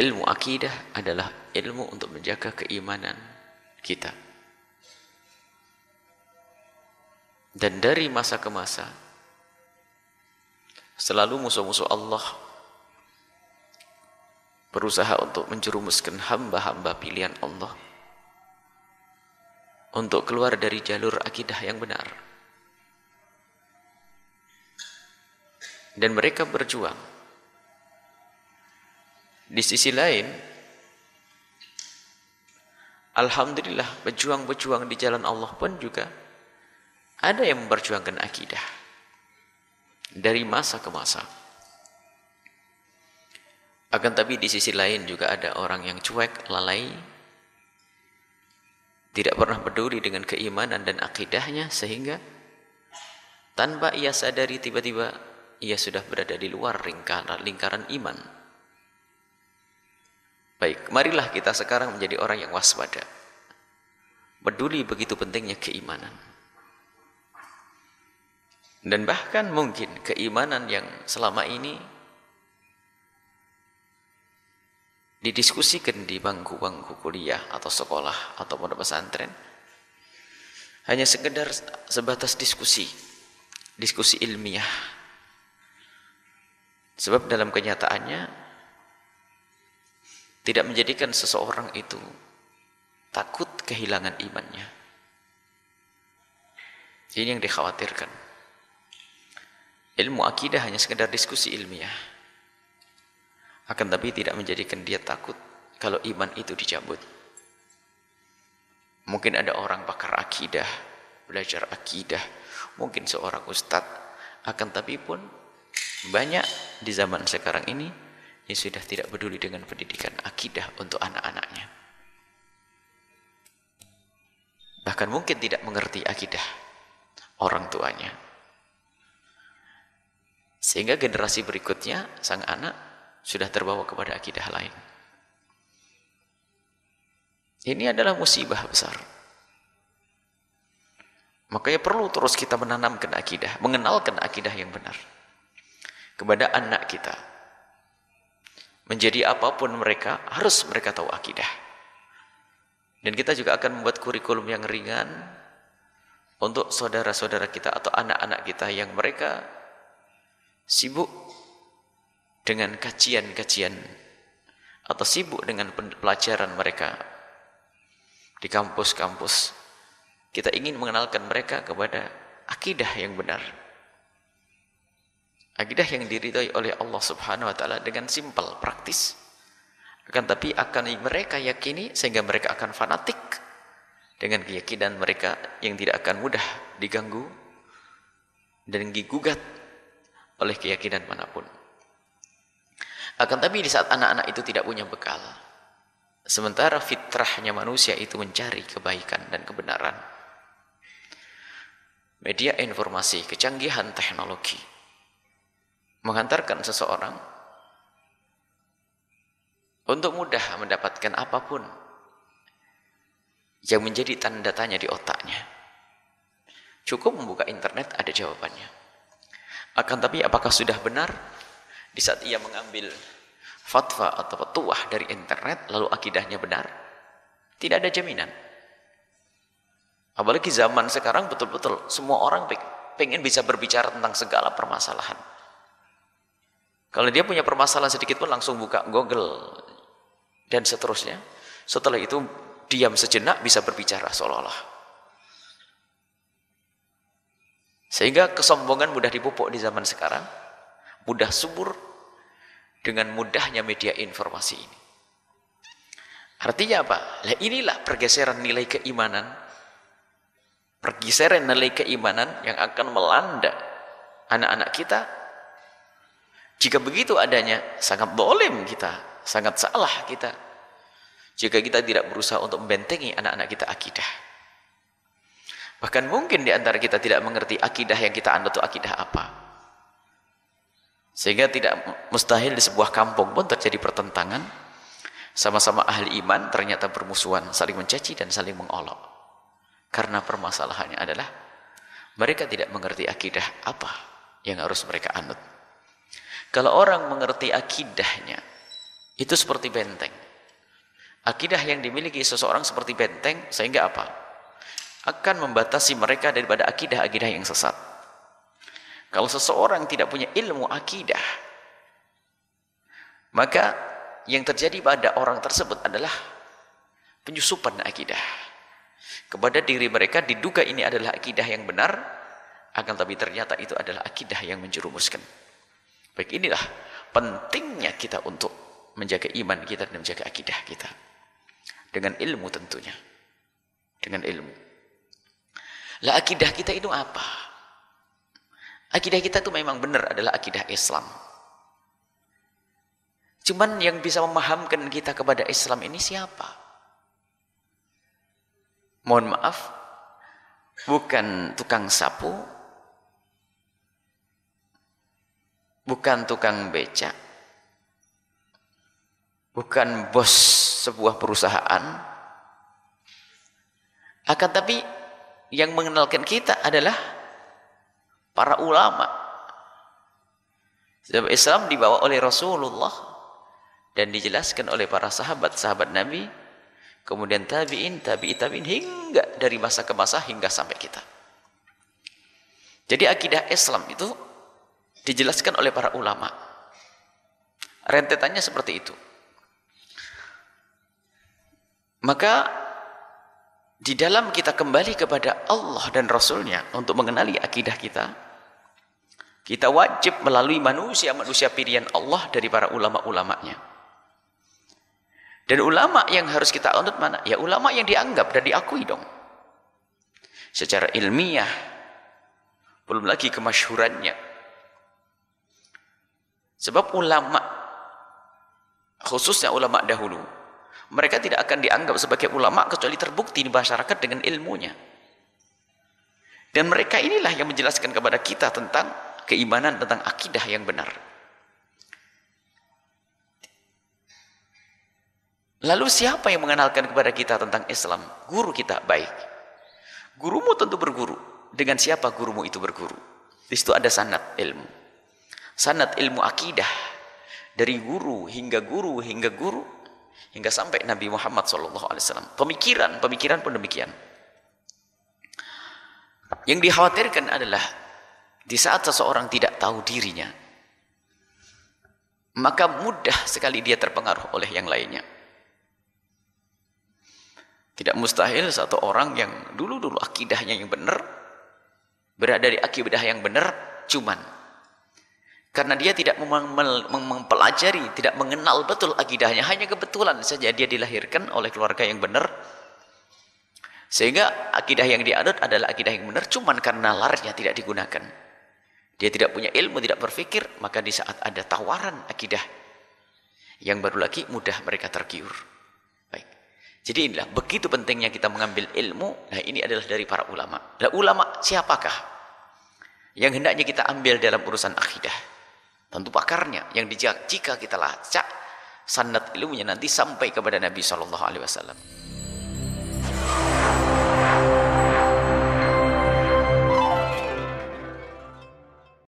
ilmu akidah adalah ilmu untuk menjaga keimanan kita. Dan dari masa ke masa, selalu musuh-musuh Allah berusaha untuk menjerumuskan hamba-hamba pilihan Allah untuk keluar dari jalur akidah yang benar. Dan mereka berjuang. Di sisi lain, alhamdulillah, pejuang-pejuang di jalan Allah pun juga ada yang memperjuangkan akidah dari masa ke masa. Akan tapi di sisi lain juga ada orang yang cuek, lalai, tidak pernah peduli dengan keimanan dan akidahnya, sehingga tanpa ia sadari tiba-tiba ia sudah berada di luar lingkaran iman. Baik, marilah kita sekarang menjadi orang yang waspada, peduli begitu pentingnya keimanan. Dan bahkan mungkin keimanan yang selama ini didiskusikan di bangku-bangku kuliah atau sekolah atau pondok pesantren hanya sekedar sebatas diskusi ilmiah. Sebab dalam kenyataannya tidak menjadikan seseorang itu takut kehilangan imannya. Ini yang dikhawatirkan. Ilmu akidah hanya sekedar diskusi ilmiah, akan tapi tidak menjadikan dia takut kalau iman itu dicabut. Mungkin ada orang pakar akidah, belajar akidah, mungkin seorang ustadz, akan tapi pun banyak di zaman sekarang ini yang sudah tidak peduli dengan pendidikan akidah untuk anak-anaknya. Bahkan mungkin tidak mengerti akidah orang tuanya. Sehingga generasi berikutnya, sang anak sudah terbawa kepada akidah lain. Ini adalah musibah besar. Makanya perlu terus kita menanamkan akidah, mengenalkan akidah yang benar kepada anak kita. Menjadi apapun mereka, harus mereka tahu akidah. Dan kita juga akan membuat kurikulum yang ringan untuk saudara-saudara kita atau anak-anak kita yang mereka sibuk dengan kajian-kajian atau sibuk dengan pelajaran mereka di kampus-kampus. Kita ingin mengenalkan mereka kepada akidah yang benar, akidah yang diridhai oleh Allah Subhanahu wa taala dengan simpel, praktis. Akan tapi akan mereka yakini sehingga mereka akan fanatik dengan keyakinan mereka yang tidak akan mudah diganggu dan digugat oleh keyakinan manapun. Akan tapi di saat anak-anak itu tidak punya bekal, sementara fitrahnya manusia itu mencari kebaikan dan kebenaran, media informasi, kecanggihan teknologi menghantarkan seseorang untuk mudah mendapatkan apapun yang menjadi tanda tanya di otaknya. Cukup membuka internet, ada jawabannya. Akan tapi apakah sudah benar di saat ia mengambil fatwa atau petuah dari internet lalu akidahnya benar? Tidak ada jaminan. Apalagi zaman sekarang betul-betul semua orang pengen bisa berbicara tentang segala permasalahan. Kalau dia punya permasalahan sedikit pun langsung buka Google dan seterusnya. Setelah itu diam sejenak bisa berbicara seolah-olah. Sehingga kesombongan mudah dipupuk di zaman sekarang, mudah subur dengan mudahnya media informasi ini. Artinya apa? Lah inilah pergeseran nilai keimanan, pergeseran nilai keimanan yang akan melanda anak-anak kita. Jika begitu adanya, sangat dolim kita, sangat salah kita jika kita tidak berusaha untuk membentengi anak-anak kita akidah. Bahkan mungkin di antara kita tidak mengerti akidah yang kita anut itu akidah apa. Sehingga tidak mustahil di sebuah kampung pun terjadi pertentangan. Sama-sama ahli iman ternyata bermusuhan, saling mencaci dan saling mengolok. Karena permasalahannya adalah mereka tidak mengerti akidah apa yang harus mereka anut. Kalau orang mengerti akidahnya, Itu seperti benteng. Akidah yang dimiliki seseorang seperti benteng, sehingga apa? Akan membatasi mereka daripada akidah-akidah yang sesat. Kalau seseorang tidak punya ilmu akidah, maka yang terjadi pada orang tersebut adalah penyusupan akidah. Kepada diri mereka diduga ini adalah akidah yang benar, akan tapi ternyata itu adalah akidah yang menjerumuskan. Baik, inilah pentingnya kita untuk menjaga iman kita dan menjaga akidah kita. Dengan ilmu tentunya. Dengan ilmu. Lah akidah kita itu apa? Akidah kita itu memang benar adalah akidah Islam. Cuman yang bisa memahamkan kita kepada Islam ini siapa? Mohon maaf, bukan tukang sapu, bukan tukang becak, bukan bos sebuah perusahaan, akan tapi yang mengenalkan kita adalah para ulama. Sebab Islam dibawa oleh Rasulullah dan dijelaskan oleh para sahabat-sahabat Nabi, kemudian tabi'in, tabi'in hingga dari masa ke masa hingga sampai kita. Jadi akidah Islam itu dijelaskan oleh para ulama. Rentetannya seperti itu. Maka di dalam kita kembali kepada Allah dan Rasulnya untuk mengenali akidah kita, kita wajib melalui manusia-manusia pilihan Allah dari para ulama-ulamanya. Dan ulama yang harus kita anut mana? Ya ulama yang dianggap dan diakui dong. Secara ilmiah. Belum lagi kemasyhurannya. Sebab ulama, khususnya ulama dahulu, mereka tidak akan dianggap sebagai ulama kecuali terbukti di masyarakat dengan ilmunya. Dan mereka inilah yang menjelaskan kepada kita tentang keimanan, tentang akidah yang benar. Lalu siapa yang mengenalkan kepada kita tentang Islam? Guru kita, baik. Gurumu tentu berguru. Dengan siapa gurumu itu berguru? Di situ ada sanad ilmu. Sanad ilmu akidah. Dari guru, hingga sampai Nabi Muhammad SAW. Pemikiran pun demikian. Yang dikhawatirkan adalah di saat seseorang tidak tahu dirinya, maka mudah sekali dia terpengaruh oleh yang lainnya. Tidak mustahil satu orang yang dulu akidahnya yang benar, berada di akidah yang benar, cuman karena dia tidak mempelajari, tidak mengenal betul akidahnya, hanya kebetulan saja dia dilahirkan oleh keluarga yang benar, sehingga akidah yang dianut adalah akidah yang benar, cuman karena nalarnya tidak digunakan. Dia tidak punya ilmu, tidak berpikir, maka di saat ada tawaran akidah yang baru lagi, mudah mereka tergiur. Jadi inilah, begitu pentingnya kita mengambil ilmu. Nah ini adalah dari para ulama. Nah ulama siapakah yang hendaknya kita ambil dalam urusan akidah? Tentu pakarnya, yang jika kita lacak sanad ilmunya nanti sampai kepada Nabi SAW.